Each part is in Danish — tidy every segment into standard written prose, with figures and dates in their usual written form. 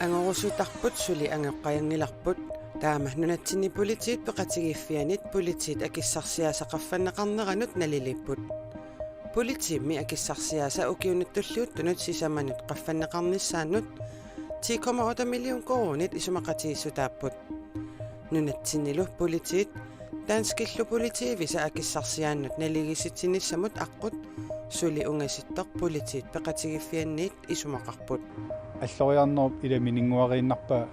Angorusutарпут сули ангеққаянниларпут таама нунатсинни политиит пеқатигиффианит политиит акиссарсиаса қаффаннеқарнеранут налилиппут политиимми акиссарсиаса укиунуттуллуuттунут сисаманут қаффаннеқарниссааннут 10,8 миллион коронит исумақатииссутааппут нунатсиннилу политиит таанскиллу политиивиса акиссарсиааннут налигиситсиниссамут аққут сули унгаситтоқ политиит пеқатигиффианниит исумақарпут аллориарнеруп иламинингуарииннарпа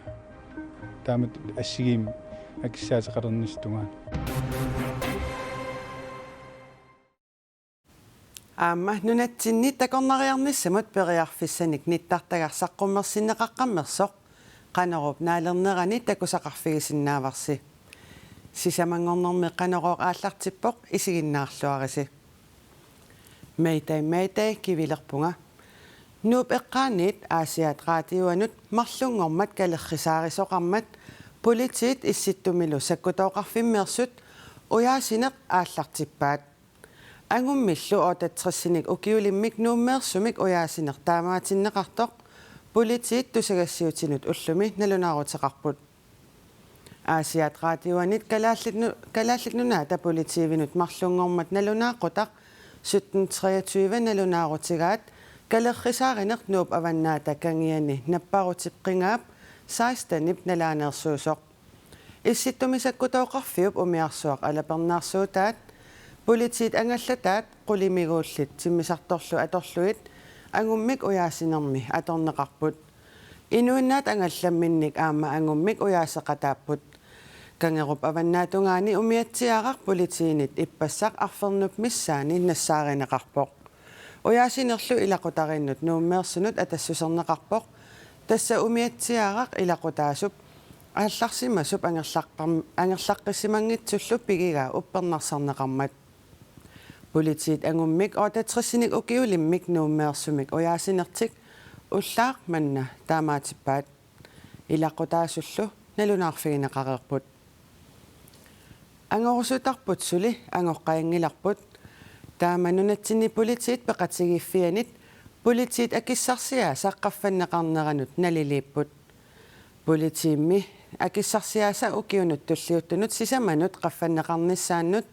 таамат ассигиим акиссаатеқалернистунгаа нунатсинни такорнариарниссамут периарфиссаник ниттартагарсаққуммерсиннеқаққаммерсоқ қанеруп наалернерани такусақарфигисиннааварси сисамангорнэрми қанероқ ааллартиппоқ исигиннаарлуариси мэйтай кивилерпунга нуп эққаанит аасиат раатиуанут марлунгормат калеррисаарисоқармат политиит исситтумилу саккутооқарфиммерсут уяасинеқ ааллартиппаат ангуммиллу отатсрассиник укиулиммик нууммеерсумик уяасинеқ таамаатиннеқартоқ политиит тусагассиутинут уллуми налунаарутеқарпут аасиат раатиуанит калаалликнунаата политиивинут марлунгормат налунааққутақ 1723 налунаарутигаат калеррисааринеқ нууп аваннаата кангиани наппарутипқингаап 16-нип налаанерсуусоқ исситтумисаккутооқарфиуп умиарсуақ алапернаарсуутаат политиит ангаллатаат қулимигууллит тиммисарторлу аторлуит ангуммик уяасинерми аторнеқарпут инуиннаат ангалламминник аама ангуммик уяасеқатааппут кангеруп аваннаатунгаани умиатсиаақар политиинит иппассақ арфернуп миссаани нассааринеқарпоқ уяасинерлу илақутариннут нууммеерсунут атассусернеқарпоқ тасса умиатсиаақақ илақутаасуп аалларсимасуп ангерлаққиссимангитсуллу пигигаа уппернарсарнеқармат политиит ангуммик отатсрассиник укиулиммик нууммеерсумик уяасинертик уллаақ манна таамаатиппаат илақутаасуллу налунаарфигинеқарерпут ангорусутарпут сули ангоққаянгиларпут тааманунатсинни политиит пеқатигиффианит политиит акиссарсиаа саққаффаннеқарнеранут налилиппут политиимми акиссарсиааса укиунуттуллиуттунут сисаманут қаффаннеқарниссааннут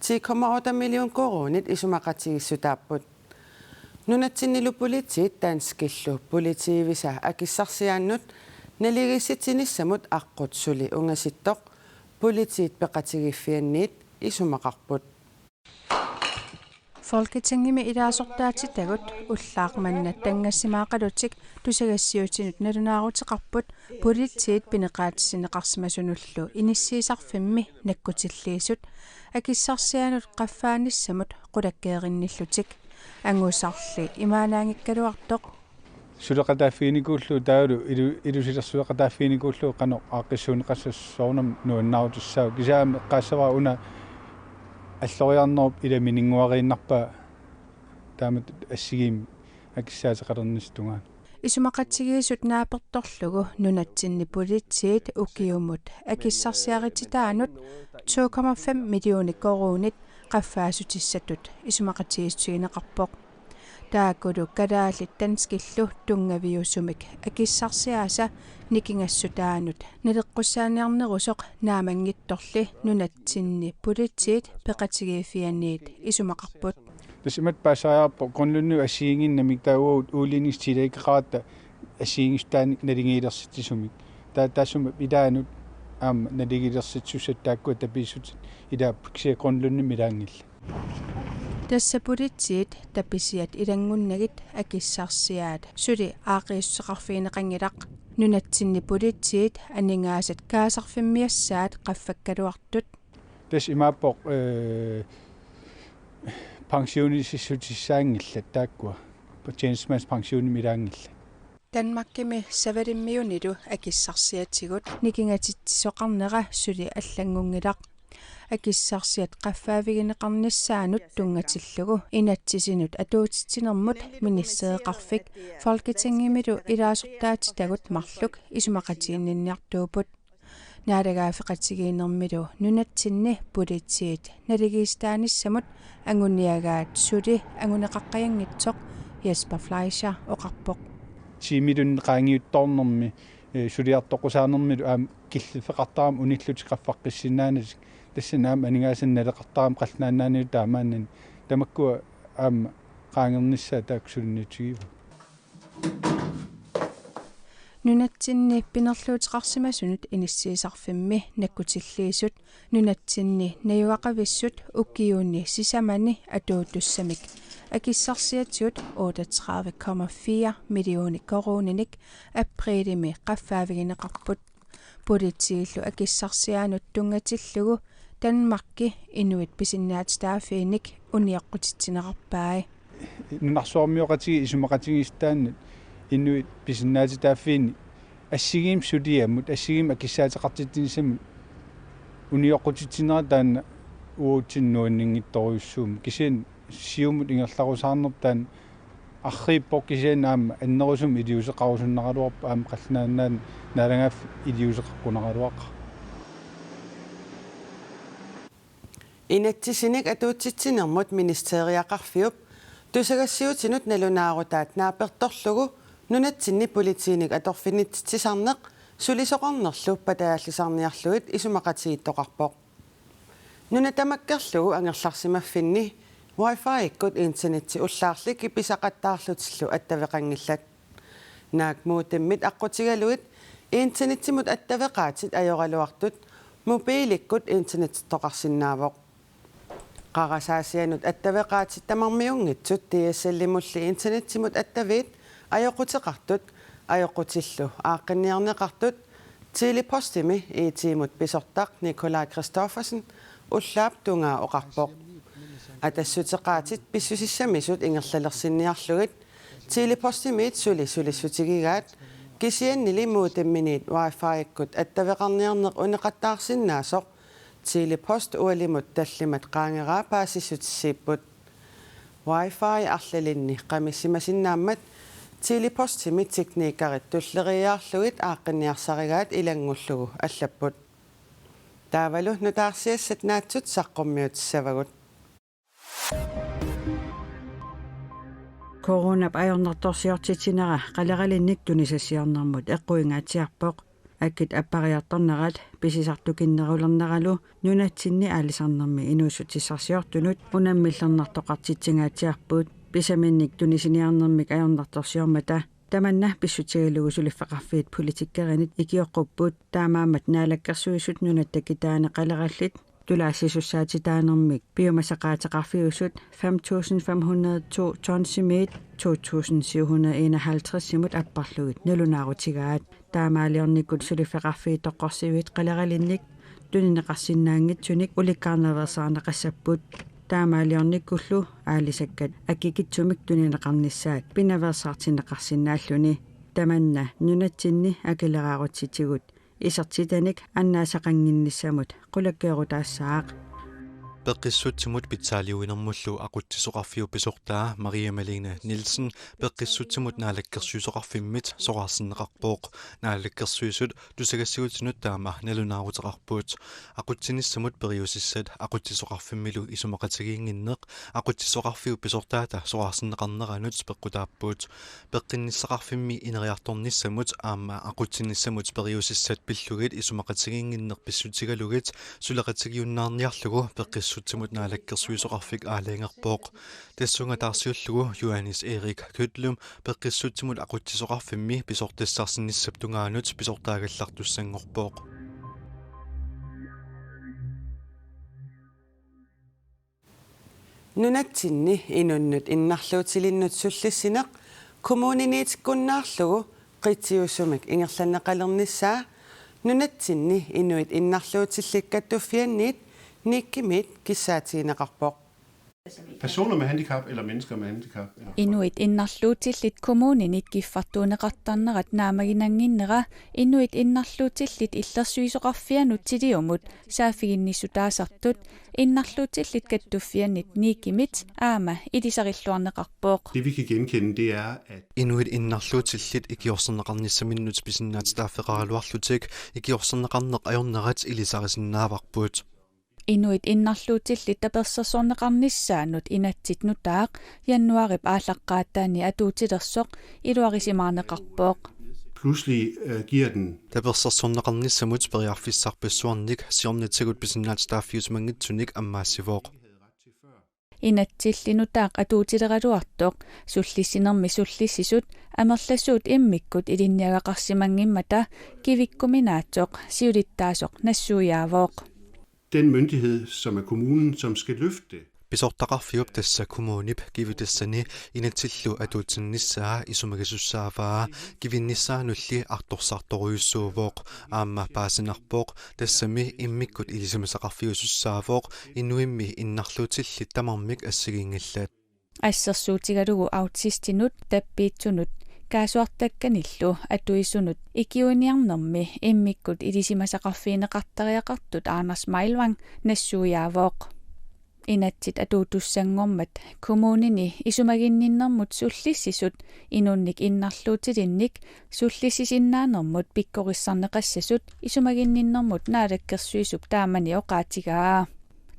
10,8 миллион коронит исумақатигиссутааппут нунатсиннилу политиит таанскиллу политиивиса акиссарсиааннут налигисситсиниссамут аққут сули унгаситтоқ политиит пеқатигиффианниит исумақарпут Folketingimi ilaasортаатитагут уллаақманна тангассимаақалутик тусагассиутинут налунаарутеқарпут политиит пинеқаатиссинеқарсимасунуллу иниссиисарфимми наккутиллиисут акиссарсианут қаффааниссамут қулаккееринниллутик ангусарли имаанаангиккалуартоқ сулеқатааффиникууллу таалу илусилерсулеқатааффиникууллу қано аақкиссуунеқассуорнам нуаннаарутуссаа кисаами қаассаваа уна аллориарнеруп иламинингуарииннарпа таамат ассигиим акиссаатеқалернистунгаа исумақатсигиисут нааперторлугу нунатсинни политиит укиумут акиссарсиарититаанут 2,5 миллиони коронит қаффаасутиссатут исумақатсигиссуинеқарпоқ таакулу калаалит танскиллу тунгавиусумик акиссарсиааса никингассутаанут налеққуссааниарнерусоқ наамангитторли нунатсинни политиит пеқатигифианниит исумақарпут тасимат паасаярпо конлунну ассигингиннамик таагуут уулинистилаикеқаратта ассигингстаани налингиилерситсумик таасума илаанут аама налигилерситсуссаттааккуа таписсут илааппиксия конлунни милаангилла тасса политиит таписиат илангуннагит акиссарсиаат сули аақиуссеқарфигинеқангилақ нунатсинни политиит анингаасат каасарфиммиассаат қаффаккалуартут тас имааппоқ пенсионисиссутиссаангилла тааккуа тjenestemands pensioni милаангилла Danmarkimi савалиммиунилу акиссарсиатсигут никингатитсоқарнера сули аллангунгилақ акиссарсиат qaffaavigineqarnissaanut tungatillугу инатсисинут атуутитсинермут миниссеэқарфик Folketingimilu илаасортаатитагут марлук исумақатииннинниартуупут наалагаафеқатигиинермилу нунатсинни политиит налигиистааниссамут ангуниагаат сули ангунеқаққаянгитсоқ Jesper Fleischer оқарпоқ Тимилун qaangiuttornermi suliartoqusaanermilu aam killifeqartaram unillutiqaffaqqissinnaanik тассанаам анингаасанналеқартарам қаллаанаанни таамааннани тамаккуа аама qaangernissaa taaksulunnitigива нунатсинни пинерлуутеқарсимасунут иниссиисарфимми наккутиллиисут нунатсинни наюақависсут уккиуунни сисамани атуутуссамик акиссарсиатсиут 38,4 миллиони корониник априлими qaffaavigineqarput политииллу акиссарсиаанут тунгатиллугу Danmarki inuit pisinnaatstaafiinik uniaqqutitsinеқарпаа нунарсуармиоқатиги исумақатигистааннут inuit pisinnaatitaafiini ассигиим сулиаммут ассигиим акиссаатеқартиттинисаммут униоққутитсинера таана уутсиннуаннингитторюссуум кисиан сиумут ингерларусаарнер таан аррииппоқ кисиан аама аннерусум илиусеқарусуннералуарпа аама қаллаанаан налангаф илиусеқарпунералуақа Inatsisinik atuutsitsinermut ministeriaqarfiup tusagassiutinut nalunaarutat naapertorlugu nunatsinni politiinik atorfinitsisarneq sulisoqarnerlu pataallisarniarluit isumaqatiittoqarpoq nunatamakkerlugu angerlarsimaffinni wifi ikkut internetsi ullaarlik ipisaqattaarlutillu attaveqangillat naakmuutimmit aqqutigaluit internetsimut attaveqaatit ajoraluartut mobiilikkut internettoqarsinnaavoq qarasaasianut attaveqaatit tamarmiungitsut DSL-imulli internetsimut attaviit ajoquteqartut ajoqutillu aaqqinniarneqartut tilipostimi iitiimut pisortaq Nikolaj Kristoffersen ullaap tungaa oqarpoq атассутеқаатит писсусиссамисут ингерлалерсинниарлугит тилипостимиит сулиссутигигаат кисианнили муутамминиит wifi иккут аттавеқарниарнеқ унеқаттаарсиннаасоқ тилипост уалимут таллимат qaangeraa паассисутиссииппут wifi арлалинни qamissimasиннааммат тилипостими техникарит туллериаарлугит ааққинниарсаригаат илангуллугу аллаппут таавалу нутаарсиассат наатсут саққуммиутиссавагут Corona ajornertorsiortitsinera qaleralinnik tunisasiarnermut eqquingaatiarpoq akit appariartornerat pisisartukinnerulerneralu nunatsinni aalisarnermi inuussutissarsiortunut unammillernertoqartitsingaatiarpuut pisaminnik tunisiniarnermik ajornertorsiormata tamanna pissutigalugu suliffaqarfiit politikkerinit ikioqquppuut taamaammat naalakkersuisut nunattakitaane qalerallit tulaassisussaatikaanermik biomassaqaataqarfiusut 5.502 tonsimit 2.751 simut apparlugit nalunaarutigaaat taamaaliornikkut suliffaqarfiitoqqorsiviit qaleralinnik tunineqarsinnaangitsunik ulikkaarnerversaarneqassaput taamaaliornikkullu aalisakkat akikitsumik tunineqarnissaat pinaversaartineqarsinnaalluni tamanna nunatsinni akileraarutitigut isartitanik annaasaqanginnissamut qulakkeerutaassаақ Peqqissutsimut pitsaaliuinermullu aqutsisoqarfiu pisortaa Maria Malene Nielsen peqqissutsimut naalakkersuisoqarfimmit soqarsinneqarpooq naalakkersuisut tusagassiutinut taama nalunaaruteqarpuut aqutsinissamut periusissat aqutsisoqarfimmilu isumaqatigiinginneq aqutsisoqarfiu pisortaata soqarsinneqarneranut peqqutaappuut peqqinnisseqarfimmi ineriartornissamut aama aqutsinissamut periusissat pillugit isumaqatigiinginneq pissutigalugit suleqatigiunnaarniarlugu peqqissutsimut naalakkersuisoqarfik aalaingerpooq tassunga taarsiullugu Johannes Erik Kødlum peqqissutsimut aqutsisoqarfimmi pisortassarsinnissap tungaanut pisortaagallartussangorpooq nunatsinni inunnut innarluutilinnut sullissineq kommuniniitikkunnaarlugu qitiussumik ingerlanneqalernissaa nunatsinni inuit innarluutillikkattuffianniit nikkimit kissaatiineqarpoq Personer med handicap eller mennesker med handicap? Eller? Inuit innarluutillit kommuninit giffartuuneqartarnerat naamaginanginnera inuit innarluutillit illersuisoqarfianut tiliumut saafiginnissutaasartut innarluutillit kattuffiannit niikimit aama ilisariluarneqarpooq. Det vi kan genkende, det er, at Inuit innarluutillit ikiorserneqarnissamminnut pisinnaat staaffeqaraluarlutik ikiorserneqarneq ajornerat ilisarisinnaavaqpuut. Inuit innarluutillit tapersersorneqarnissaanut inatsit nutaaq januarip aallaqqaattaani atuutilersoq iluarisimaarneqarpooq. pludselig giver den Tapersersorneqarnissamut periarfissarpassuarnik siornitigut pisinnaat staaffiusmangitsunik ammaassivoq. Inatsillinutaaq atuutileraluartoq sullissinermi sullissisut amerlasuut immikkut ilinniagaqarsimangimmata kivikkuminaatsoq siulittaasoq nassuujaavooq. den myndighed, som er kommunen, som skal løfte det. Pisortaqarfiup tassa kommunip kivitassani inatillu atuutsinnissaa isumagisussaaraa kivinnissaanulli artorsartoruyussuuvooq aamma paasinarpooq tassami immikkut ilisimasaqarfiusussaavooq inuimmi innarluutillit tamarmik assigingillat Assersuutigalugu autistinut tappiitsunut kaasuartakkanillu atuisunut ikiuniarnermi immikkut ilisimasaqarfiineqartariaqartut Anders Meilvang nassuujaavooq. Inatsit atuutussangormat kommunini isumaginninnermut sullissisut inunnik innarluutilinnik sullisisinnaannermut pikkorissarneqassasut isumaginninnermut naalakkersuisup taamani oqaatigaa.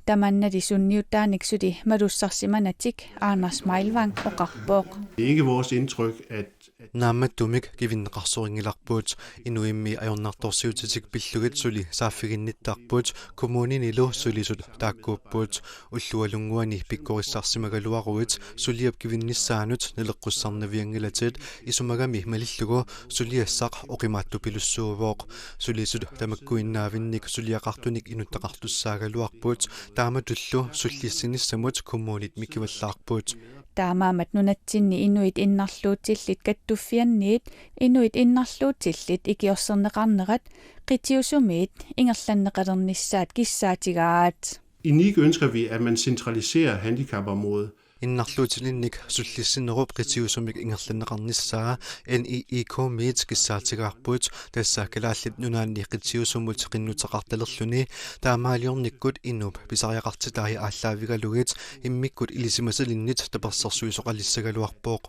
Tamannali sunniutaaniksuti malussarsimanatik Anders Meilvang oqarpooq. Det er ikke vores indtryk, at naammattumik kivinneqarsoringilarpuut inuimmi ajornartorsiutitik pillugit suli saaffiginnittaarpuut kommuninilu sulisut taakkuuppuut ullualunguani pikkorissarsimagaluaruit suliap kivinnissaanut neleqqussarnaviangilatit isumagami malillugu suliassaq oqimaattupilussuuvooq sulisut tamakkuinnaavinnik suliaqartunik inuttaqartussaagaluarpuut taamatullu sullissinissamut kommunit mikivallaarpuut Taamaamat nunatsinni inuit innarluutillit kattuffianniit inuit innarluutillit ikiorserneqarnerat qitiusumiit ingerlanneqalernissaat kissaatigaat. i NIG ønsker vi, at man centraliserer handicapområdet. innarluutilinnik sullissinerup qitiusumik ingerlanneqarnissaa NIIK meet kissaatigaarpuut tassa kalaallit nunaanni qitiusumut qinnutaqartalerluni taamaaliornikkut inup pisariaqartitari ааllaavigalugit immikkut ilisimasalinnit tapersersuisoqalissagaluarpooq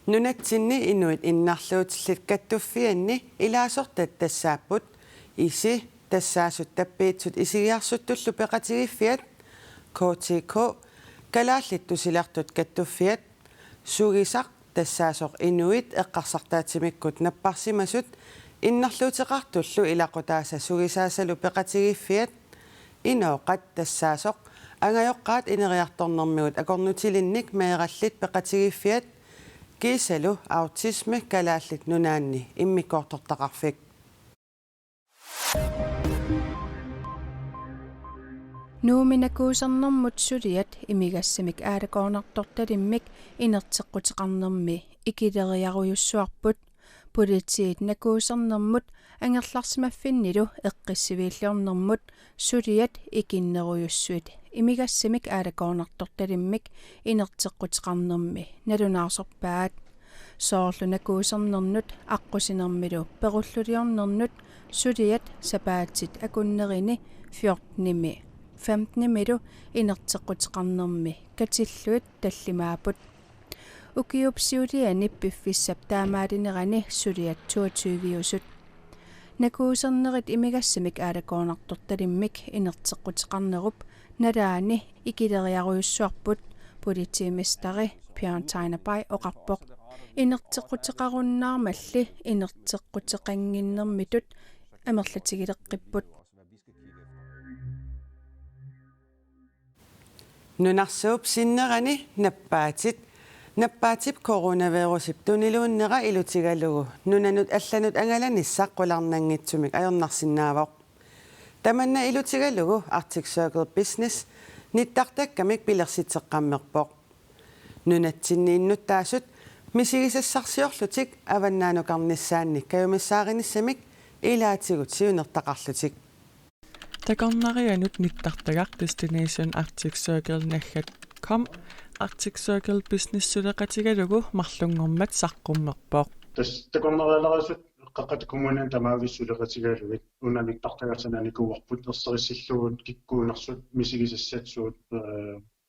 Nunatsinni inuit innarluutillit kattuffianni ilaasortat tassaapput isi tassaasut tappiitsut isigiarsuttullu peqatigiffiat KTK kalaallit kattuffiat sugisaq tassaasoq inuit eqqarsartaatimikkut napparsimasut innarluutiqartullu ilaqutaasa sugisaasalu peqatigiffiat inooqat tassaasoq angajoqqaat ineriartornermigut akornutilinnik meerallit peqatigiffiat kiisalu autisme kalaallit nunaanni immikkoortortaqarfik Nuuminakuusernermut suliat imigassamik aalakoornartortalimmik inerteqqutiqarnermi ikileriaruyussuarput politiit nakuusernermut angerlarsimaffinnilu eqqissiviilliornermut suliat ikinneruyussuit imigassamik aalakoornartortalimmik inerteqqutiqarnermi nalunaasorpaat soorlu nakuusernernut аққусинермилу перуллулиорнернут сулиат сапаатит акуннеrini 14-ми 15-милу инертеққутеқарнерми катиллуит таллимаапут укиупсиулиани пиффиссап таамаалинерани сулиат 22-виусут накуусернерит имигассамик аалакоорнарторталиммик инертеққутеқарнеруп налаани икилериаруйуссуарпут политимистари Bjørn Tejnerbej oqarpoq инертеққутеқаруннаармалли инертеққутеқангиннэрмитут амерлатигилеққиппут нунарсууп синнерани наппаатип коронавирусип тунилууннера илутигалугу нунанут алланут ангаланиссаққуларнангитсумик аернарсинаавоқ таманна илутигалугу Arctic Circle Business ниттартаккамик пилерситеққаммерпоқ нунатсиннииннуттаасут мисигисассарсиорлутик аваннаанукарниссаанник каюмиссааринissамик илаатигут сиунертақарлутик Takornarianut nittартагар Destination Arctic Circle naggat facebook.com Arctic Circle Business suleqatigalugu marlungormat saqqummerpoq takorneralarisut qaqqat kommunan tamaavissulaqatigaluit unamik tartagarsananikuarput erserissillugut kikkuunersut misigisassatsuut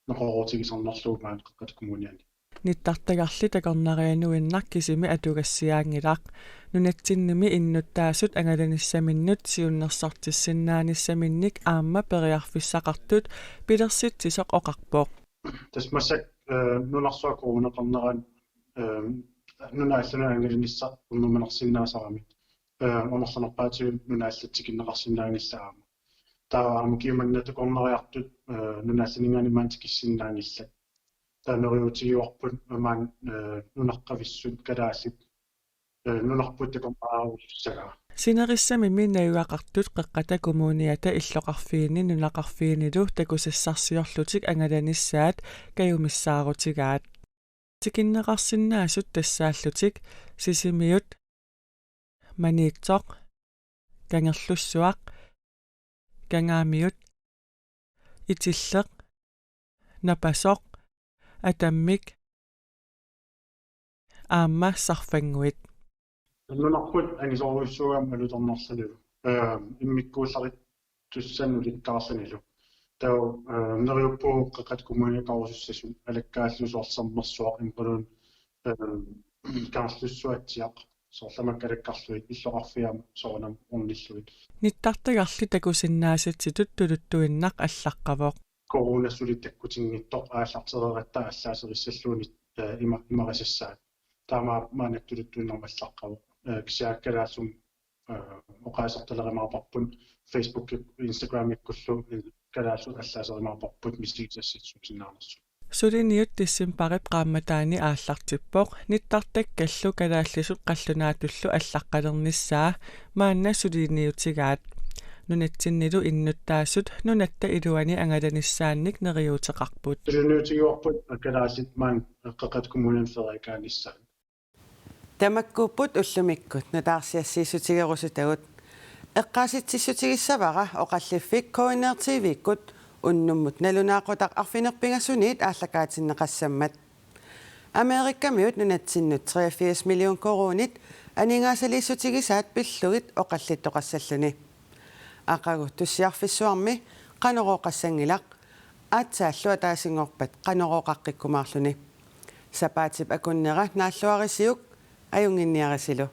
noqorutigisarnerluumaat qaqqat kommunani nittartagarli takornarianuinnakkisimi atugassiaangilaq nunattinnimi innuttaasut angalanissaminnut siunnersartissinnaanissaminik aamma periarfissaqartut pilersitsisoq oqarpoq tasmassak nunarsuakuruneqarneran nunaallunaangalinissa unnumanersinnaasarami omorsanerpaatigut nunaallattikinneqarsinnaangissaaama taaraamu kiimannatakorneriartut nunaalliningaanimaantikissinnaangillat taaneriutigiuarput amaan nunaqqavissut kalaallit nunarput takorneraarussagaa Sinerissami minnajuaqartut qeqqata kommuniata illoqarfiini nunaqarfiinilu takusassarsiorlutik angalanissaat kayumissaaruutigaat tikinneqarsinnaasut tassaallutik sisimiut maniitsoq kangerlussuaq kangaamiut itilleq napasoq atammik aamma sarfanguit nunarput angisoruissugaam alutornersalu immikkuullarit tussannulikkaarlanilu tau neriuppuu qaqqat kommunikarusussasum alakkaalllusuarsermersuaq inqulun kaarlussuatsiaq soorlamakkalakkarluit illoqarfiaam soornam ornilluit nittartagarli takusinnaasitsitut tuluttuinnaq allaqqavoq korunassuli takkutinngittoq aallartererattaa allaaserissalluunit imarasassaat taama maanaktuluttuinnermallaqqavoq kisiakkalaasum oqaasartalerimaarparpun Facebook Instagram ikkullu kalaasu allaaserimaaparput misigisassitsum sinnaarnersu Suliniut tissimparip qaammataani aallartippoq nittartakkallu kalaallisut qallunaatullu allaqqalernissaa maanna suliniutigaat nunatsinnilu innuttaassut nunatta iluani angalanissaannik neriuuteqarput suliniutigiuarput kalaallit maan qaqqat kommunan ferikaanissaan Tamakkuupput ullumikkut nataarsiassiisutigerusutagut eqqaasitsissutigissavara oqalliffik koineertiiviikkut unnummut nalunaaqutaq arfinerpingassuniit aallakaatinneqassammat Amerikkamiut nunatsinnut 83 million koruunit aningaasaliissutigisaat pillugit oqallittoqassalluni aqagut tussiarfissuarmi qanorooqassangilaq aatsaallu ataasingorpat qanorooqaqqikkumaarluni sapaatip akunnera naalluarisiuk ajunginniarisilu